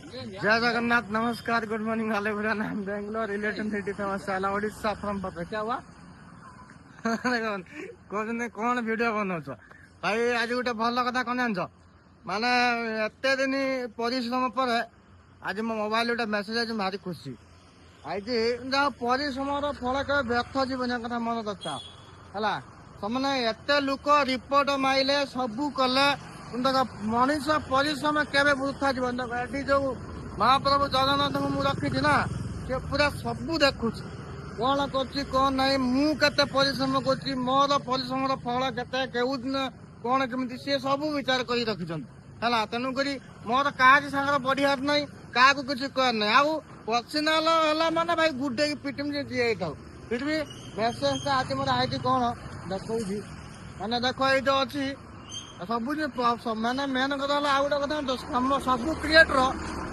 जय जगन्नाथ, नमस्कार, good morning वाले मेरा नाम बेंगलोर रिलेटेड सिटी फेमस है ओडिशा फ्रॉम पता क्या हुआ कहते कौन वीडियो बनाऊच भाई आज गोटे भल कथा कौन जान माने एते दिन परिश्रम पर आज मो मोबाइल गोटे मेसेज आज भारी खुशी आज जहाँ परिश्रम फल के व्यर्थ जीवन कथा मन दरकार है समाने एते लोक रिपोर्ट माइले सबू कले मनीष परिश्रम केवे वृथा जीवन देख जो महाप्रभु जगन्नाथ को मुझे रखी ना सी पूरा सबू देखुच कौन कर मुझे परिश्रम कर मोर परिश्रम फल के दिन कौन केमी सी सब विचार कर रखिंट है तेणुक मोर क्या सागर बढ़ियार ना क्या किसी कर ना आउ पर्सनाल है माने भाई गुडे पिटम जी था फिर भी मेसेज आज मोर आई कौन देखा मैंने देख ये जो अच्छी सब मैंने मेन कथा आउ गोटे कथा सब क्रिएटर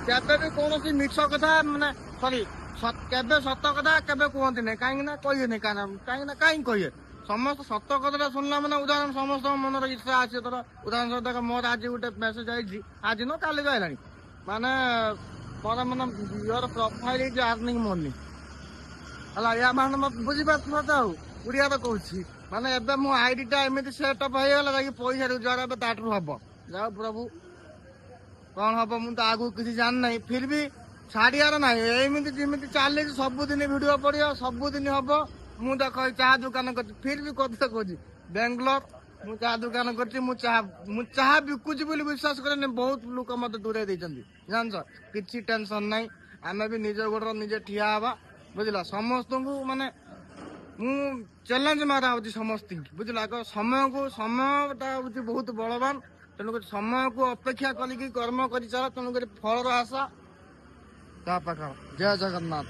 केबे भी कौन मिछ कथा माने सॉरी केबे सत कथा केबे कहते ना कहीं कहे कहीं कहे समस्त सत कथा शुणला मैंने उदाहरण समस्त मन इच्छा अच्छे तर उदाहरण सहित मोर आज गोटे मेसेज आई आज न काली आईला माने मोर मैंने योर प्रोफाइल अर्निंग मनी है या माने बुझीपार उड़िया तो कहूँ माने एबे मो आईडीटा एमती सेटअप होगा पैसा रोजगार हम जाओ प्रभु कौन हम मुझे तो आगू किसी जान नहीं फिर भी छाड़ियार ना एमती जमी चली सबुदिन भिड पड़ो सबुदिन हम मुझे देख चाह दुकान कर फिर भी कथा कह बेंगलोर मुझे चाह दुकान कर चाह बिकुची विश्वास करें बहुत लोक मत दूरे जान कि टेंशन ना आम भी निज गोड़ निजे ठिया हवा बुझल समस्त को माने मु चैलेंज मारा हूँ समस्त बुझल समय को समयटा हूँ बहुत बलवान तेणुक समय को अपेक्षा करी कर्म कर चल तेणुक फलर आशा ता पाख जय जगन्नाथ।